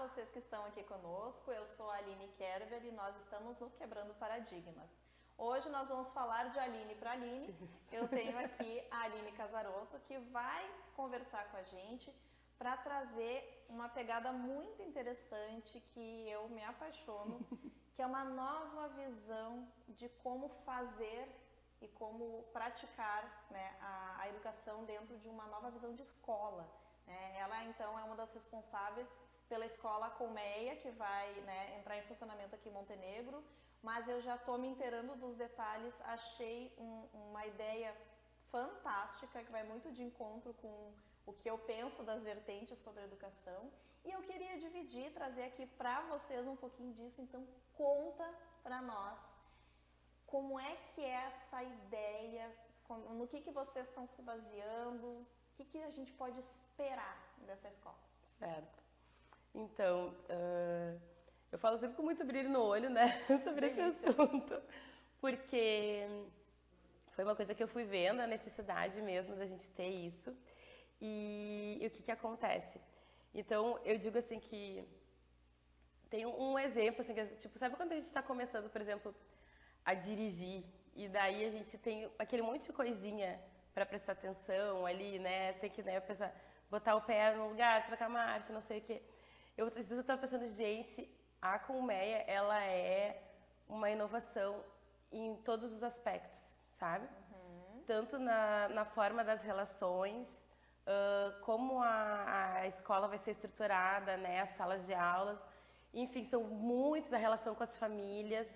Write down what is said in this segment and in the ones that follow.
vocês que estão aqui conosco. Eu sou a Aline Kerber e nós estamos no Quebrando Paradigmas. Hoje nós vamos falar de Aline para Aline. Eu tenho aqui a Aline Casarotto, que vai conversar com a gente para trazer uma pegada muito interessante que eu me apaixono, que é uma nova visão de como fazer e como praticar, né, a educação dentro de uma nova visão de escola. Ela, então, é uma das responsáveis pela escola Colmeia, que vai, né, entrar em funcionamento aqui em Montenegro, mas eu já estou me inteirando dos detalhes, achei uma ideia fantástica, que vai muito de encontro com o que eu penso das vertentes sobre a educação, e eu queria dividir, trazer aqui para vocês um pouquinho disso. Então conta para nós como é que é essa ideia, no que vocês estão se baseando, o que a gente pode esperar dessa escola. Certo. Então, eu falo sempre com muito brilho no olho, né, sobre esse assunto, porque foi uma coisa que eu fui vendo, a necessidade mesmo da gente ter isso. E o que acontece? Então, eu digo assim que tem um exemplo, assim, que, tipo, sabe quando a gente está começando, por exemplo, a dirigir, e daí a gente tem aquele monte de coisinha para prestar atenção ali, né, tem que, né, pensar, botar o pé no lugar, trocar marcha, não sei o quê. Eu estava pensando, gente, a Colmeia, ela é uma inovação em todos os aspectos, sabe? Tanto na forma das relações, como a escola vai ser estruturada, né, as salas de aulas, enfim, são muitos, a relação com as famílias,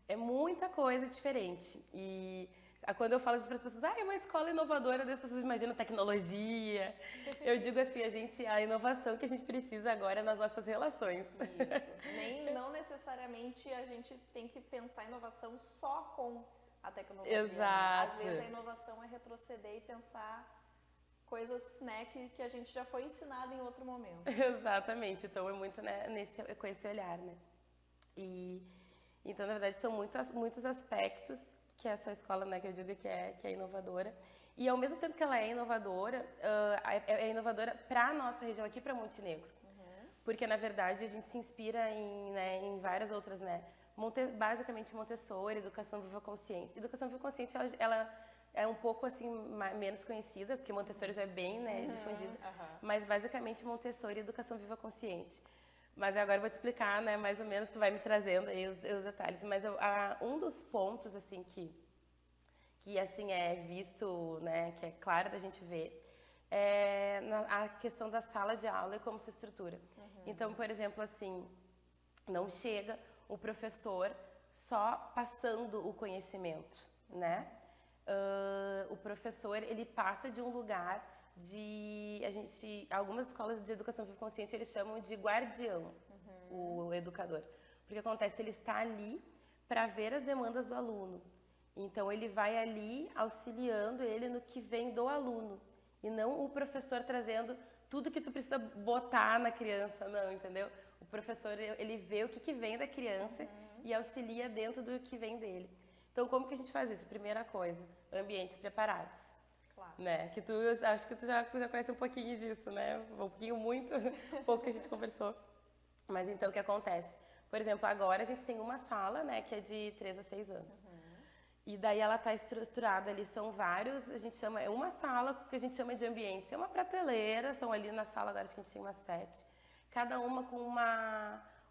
é muita coisa diferente. E quando eu falo isso para as pessoas, é uma escola inovadora, as pessoas imaginam tecnologia. Eu digo assim, a inovação que a gente precisa agora é nas nossas relações. Isso. Não necessariamente a gente tem que pensar em inovação só com a tecnologia. Exato. Né? Às vezes a inovação é retroceder e pensar coisas, né, que a gente já foi ensinado em outro momento. Exatamente. Então é muito, né, com esse olhar, né? Então, na verdade, são muitos aspectos que essa escola, né, que eu digo que é inovadora. E ao mesmo tempo que ela é inovadora para a nossa região aqui, para Montenegro. Porque, na verdade, a gente se inspira em várias outras, né? Basicamente Montessori, Educação Viva Consciente. Educação Viva Consciente, ela é um pouco assim menos conhecida, porque Montessori já é bem, né, difundida. Mas basicamente Montessori e Educação Viva Consciente. Mas agora eu vou te explicar, né, mais ou menos, tu vai me trazendo aí os detalhes. Mas um dos pontos, assim, que assim, é visto, né, que é claro da gente ver, é a questão da sala de aula e como se estrutura. Então, por exemplo, assim, não chega o professor só passando o conhecimento, né? O professor, ele passa de um lugar algumas escolas de educação viva consciente, eles chamam de guardião, o educador. Porque acontece, ele está ali para ver as demandas do aluno. Então, ele vai ali auxiliando ele no que vem do aluno. E não o professor trazendo tudo que tu precisa botar na criança, não, entendeu? O professor, ele vê o que vem da criança e auxilia dentro do que vem dele. Então, como que a gente faz isso? Primeira coisa, ambientes preparados. Claro. Né? Que acho que tu já conhece um pouquinho disso, né? Um pouquinho, muito, um pouco que a gente conversou. Mas então, o que acontece? Por exemplo, agora a gente tem uma sala, né, que é de 3 a 6 anos. E daí ela está estruturada ali, são vários, é uma sala que a gente chama de ambientes. É uma prateleira, são ali na sala, agora acho que a gente tem umas 7. Cada uma com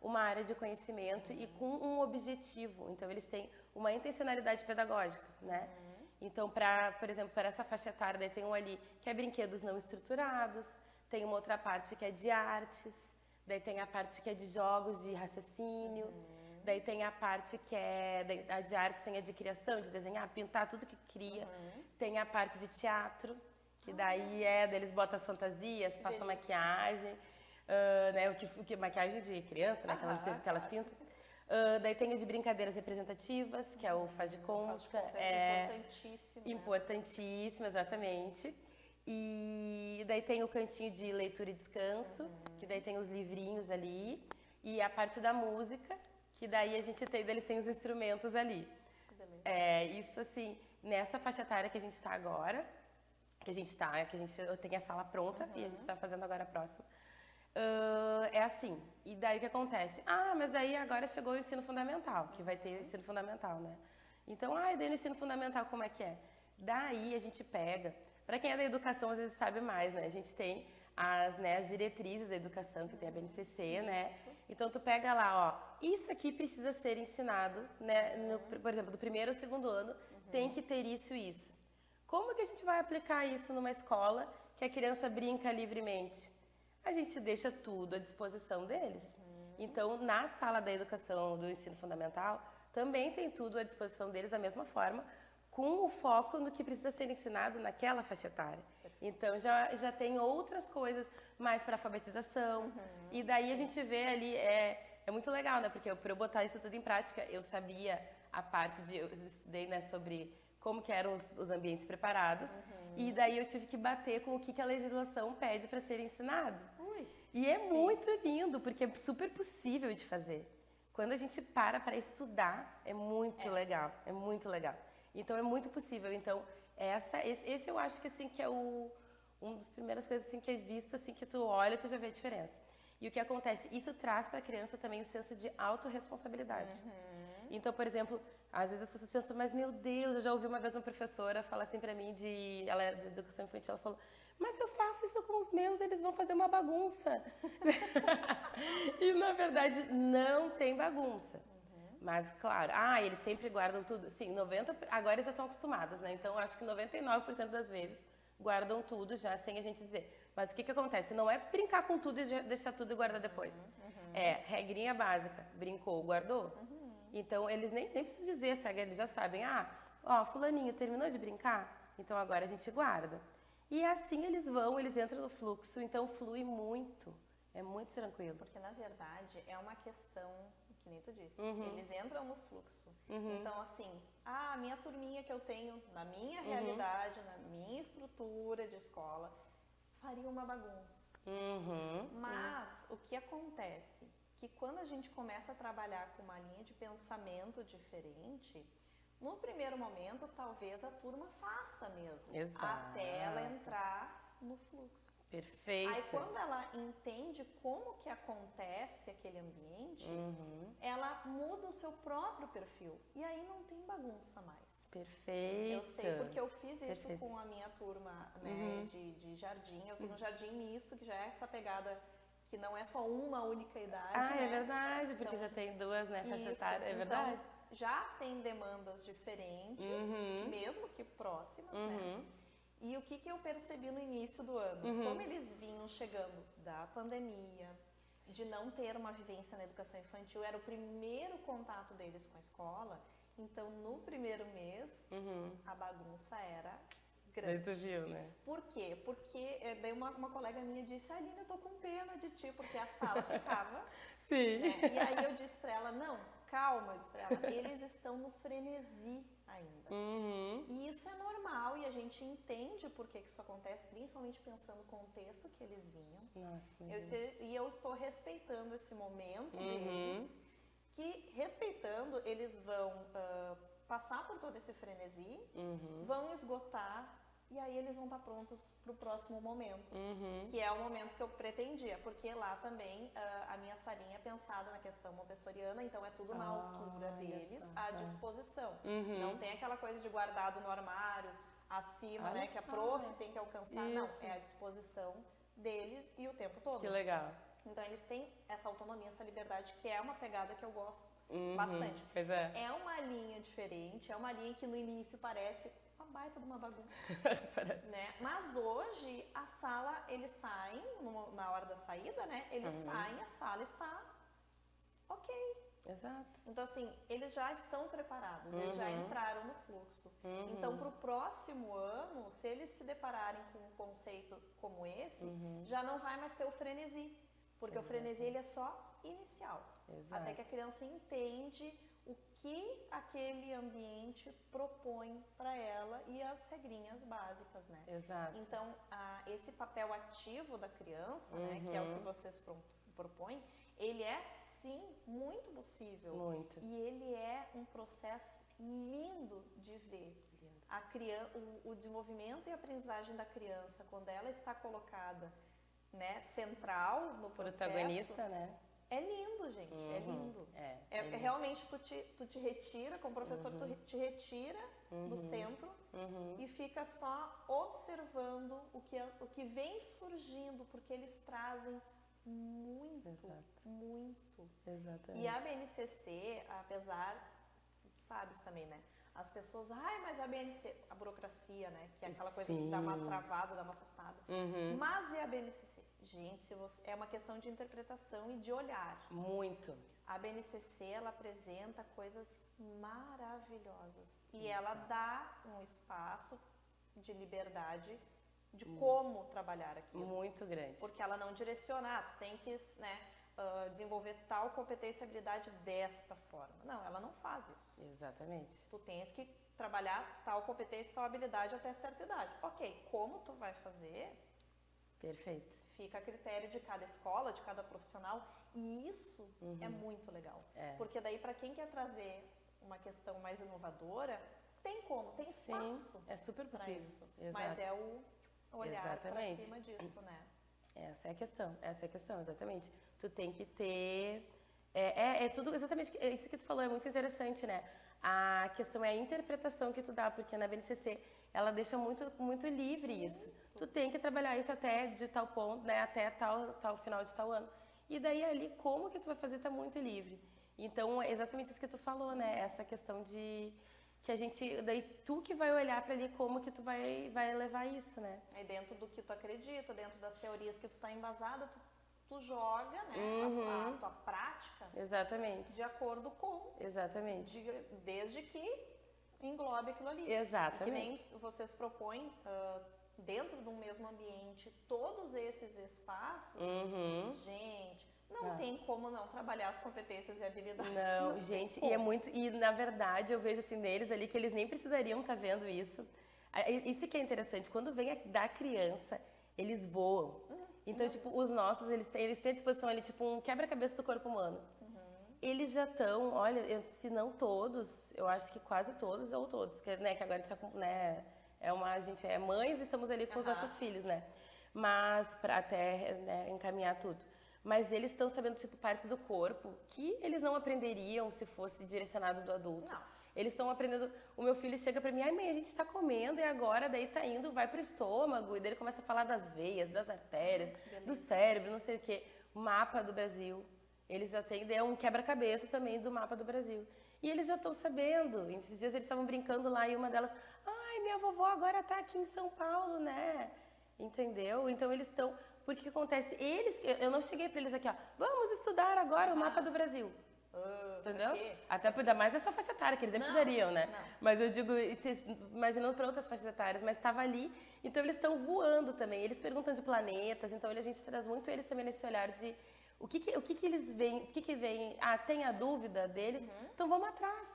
uma área de conhecimento e com um objetivo. Então, eles têm uma intencionalidade pedagógica, né? Então, por exemplo, para essa faixa etária, daí tem um ali que é brinquedos não estruturados, tem uma outra parte que é de artes, daí tem a parte que é de jogos de raciocínio, daí tem a parte que a de artes, tem a de criação, de desenhar, pintar, tudo que cria. Tem a parte de teatro, que daí eles botam as fantasias, passam maquiagem, né, maquiagem de criança, né, que elas tintam. Daí tem o de brincadeiras representativas, que é o faz de conta. Importantíssimo. Importantíssimo, exatamente. E daí tem o cantinho de leitura e descanso, que daí tem os livrinhos ali. E a parte da música, que daí eles têm os instrumentos ali. Isso assim, nessa faixa etária que a gente está agora, que a gente tem a sala pronta e a gente está fazendo agora a próxima. É assim, e daí o que acontece? Ah, mas daí agora chegou o ensino fundamental, que vai ter ensino fundamental, né? Então, e daí no ensino fundamental como é que é? Daí a gente pega, para quem é da educação às vezes sabe mais, né? A gente tem as diretrizes da educação, que tem a BNCC, né? Então tu pega lá, ó, isso aqui precisa ser ensinado, né? Por exemplo, do primeiro ao segundo ano, tem que ter isso e isso. Como que a gente vai aplicar isso numa escola que a criança brinca livremente? A gente deixa tudo à disposição deles. Então, na sala da educação do ensino fundamental, também tem tudo à disposição deles da mesma forma, com o foco no que precisa ser ensinado naquela faixa etária. Então, já tem outras coisas mais para alfabetização. E daí a gente vê ali, é muito legal, né? Porque para eu botar isso tudo em prática, eu sabia a parte eu estudei, né, sobre como que eram os ambientes preparados. E daí eu tive que bater com o que a legislação pede para ser ensinado. E é muito lindo, porque é super possível de fazer. Quando a gente para estudar, é muito legal, é muito legal. Então é muito possível. Então esse eu acho que assim que é uma das primeiras coisas assim que é visto, assim que tu olha, tu já vê a diferença. E o que acontece? Isso traz para a criança também o senso de autorresponsabilidade. Então, por exemplo, às vezes as pessoas pensam, mas meu Deus, eu já ouvi uma vez uma professora falar assim pra mim, ela era de educação infantil, ela falou, mas se eu faço isso com os meus, eles vão fazer uma bagunça. E na verdade não tem bagunça. Mas claro, eles sempre guardam tudo. Sim, agora eles já estão acostumados, né? Então acho que 99% das vezes guardam tudo já sem a gente dizer. Mas o que acontece? Não é brincar com tudo e deixar tudo e guardar depois. É regrinha básica, brincou, guardou. Então eles nem precisam dizer essa regra, eles já sabem. Fulaninho terminou de brincar? Então agora a gente guarda. E assim eles entram no fluxo, então flui muito. É muito tranquilo. Porque, na verdade, é uma questão, que nem tu disse, eles entram no fluxo. Então, assim, a minha turminha que eu tenho na minha realidade, na minha estrutura de escola, faria uma bagunça. Mas o que acontece? Que quando a gente começa a trabalhar com uma linha de pensamento diferente, no primeiro momento, talvez a turma faça mesmo. Exato. Até ela entrar no fluxo. Perfeito. Aí quando ela entende como que acontece aquele ambiente, ela muda o seu próprio perfil. E aí não tem bagunça mais. Perfeito. Eu sei porque eu fiz isso com a minha turma, né, de jardim. Eu tenho um jardim misto, que já é essa pegada que não é só uma única idade. É verdade, porque então, já tem duas, né, faixa etária, é verdade. Então, já tem demandas diferentes, mesmo que próximas, né? E o que eu percebi no início do ano? Como eles vinham chegando da pandemia, de não ter uma vivência na educação infantil, era o primeiro contato deles com a escola. Então, no primeiro mês, a bagunça era grande. Aí tu viu, né? Por quê? Porque daí uma colega minha disse, Aline, eu tô com pena de ti, porque a sala ficava... Sim. Né? E aí eu disse pra ela, não, calma, eu disse pra ela, eles estão no frenesi ainda. E isso é normal e a gente entende por que isso acontece, principalmente pensando no contexto que eles vinham. Nossa, e eu estou respeitando esse momento deles, que respeitando, eles vão passar por todo esse frenesi, vão esgotar, e aí eles vão estar prontos para o próximo momento, que é o momento que eu pretendia, porque lá também a minha salinha é pensada na questão montessoriana, então é tudo na altura deles, à disposição. Não tem aquela coisa de guardado no armário, acima, né, que a prof tem que alcançar. Isso. Não, é à disposição deles e o tempo todo. Que legal. Então eles têm essa autonomia, essa liberdade, que é uma pegada que eu gosto bastante. Pois é. É uma linha diferente, é uma linha que no início parece uma baita de uma bagunça, né? Mas hoje a sala, eles saem na hora da saída, né? Eles saem, a sala está ok. Exato. Então assim, eles já estão preparados, eles já entraram no fluxo. Então para o próximo ano, se eles se depararem com um conceito como esse, já não vai mais ter o frenesi, porque o frenesi ele é só inicial. Até que a criança entende o que aquele ambiente propõe para ela e as regrinhas básicas, né? Exato. Então, esse papel ativo da criança, né, que é o que vocês propõem, ele é, sim, muito possível. Muito. E ele é um processo lindo de ver. O desenvolvimento e a aprendizagem da criança, quando ela está colocada né, central no processo. Protagonista, né? É lindo, gente, é lindo. É lindo. Realmente tu te retira, como professor, tu te retira do centro e fica só observando o que vem surgindo, porque eles trazem muito, muito. Exatamente. E a BNCC, apesar, tu sabes também, né? As pessoas, mas a BNCC, a burocracia, né? Que é aquela coisa que dá uma travada, dá uma assustada. Mas e a BNCC? Gente, é uma questão de interpretação e de olhar. Muito. A BNCC, ela apresenta coisas maravilhosas. E ela dá um espaço de liberdade de como trabalhar aquilo. Muito grande. Porque ela não direciona, tu tem que, né, desenvolver tal competência e habilidade desta forma. Não, ela não faz isso. Exatamente. Tu tens que trabalhar tal competência e tal habilidade até certa idade. Ok, como tu vai fazer? Perfeito. Fica a critério de cada escola, de cada profissional. E isso é muito legal. Porque daí, para quem quer trazer uma questão mais inovadora, tem como, tem espaço. Sim, é super possível. Isso. Exato. Mas é o olhar para cima disso, né? Essa é a questão, exatamente. Tu tem que ter... tudo exatamente isso que tu falou, é muito interessante, né? A questão é a interpretação que tu dá, porque na BNCC ela deixa muito, muito livre isso. Tu tem que trabalhar isso até de tal ponto, né? Até tal final de tal ano. E daí ali, como que tu vai fazer, tá muito livre. Então, é exatamente isso que tu falou, né? Essa questão de... que a gente... daí tu que vai olhar para ali como que tu vai levar isso, né? Aí dentro do que tu acredita, dentro das teorias que tu tá embasada, tu joga, né, a tua prática. Exatamente. De acordo com. Exatamente. Desde que englobe aquilo ali. Exatamente. E que nem vocês propõem dentro do mesmo ambiente todos esses espaços. Gente, não tem como não trabalhar as competências e habilidades. Não, gente, e é muito... E na verdade eu vejo assim neles ali que eles nem precisariam estar vendo isso. Isso que é interessante, quando vem da criança, eles voam. Então, tipo, os nossos, eles têm à disposição ali, tipo, um quebra-cabeça do corpo humano. Eles já estão, olha, se não todos, eu acho que quase todos, ou todos, que, né, que agora a gente tá com, né, a gente é mães e estamos ali com os nossos filhos, né? Mas, para até, né, encaminhar tudo. Mas eles estão sabendo, tipo, partes do corpo que eles não aprenderiam se fosse direcionado do adulto. Não. Eles estão aprendendo. O meu filho chega pra mim, mãe, a gente tá comendo e agora daí tá indo, vai pro estômago. E daí ele começa a falar das veias, das artérias, do cérebro, não sei o quê. Mapa do Brasil. Eles já têm, um quebra-cabeça também do mapa do Brasil. E eles já estão sabendo. Esses dias eles estavam brincando lá e uma delas, minha vovó agora tá aqui em São Paulo, né? Entendeu? Então eles estão... Porque o que acontece? Eu não cheguei pra eles aqui, vamos estudar agora o mapa do Brasil. Entendeu? Até por dar mais essa faixa etária, que eles nem precisariam, né? Não. Mas eu digo, imaginando para outras faixas etárias, mas estava ali, então eles estão voando também. Eles perguntam de planetas, então a gente traz muito eles também nesse olhar de o que eles veem, tem a dúvida deles, então vamos atrás.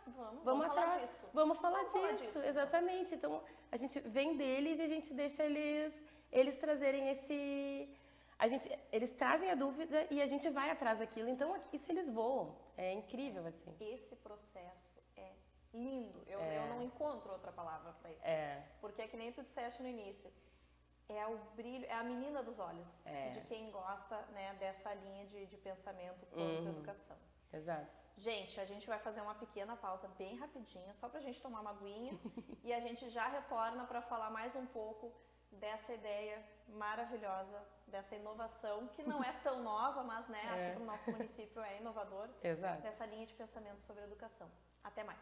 Vamos atrás. Falar disso. Vamos falar disso, exatamente. Então a gente vem deles e a gente deixa eles trazerem eles trazem a dúvida e a gente vai atrás daquilo. Então, isso eles voam. É incrível, assim. Esse processo é lindo. Eu não encontro outra palavra para isso. Porque é que nem tu disseste no início. É o brilho, é a menina dos olhos de quem gosta, né, dessa linha de pensamento quanto educação. Exato. Gente, a gente vai fazer uma pequena pausa bem rapidinho, só pra gente tomar uma aguinha. E a gente já retorna para falar mais um pouco dessa ideia maravilhosa, dessa inovação, que não é tão nova, mas, né, aqui para o nosso município é inovador. Exato. Dessa linha de pensamento sobre educação. Até mais.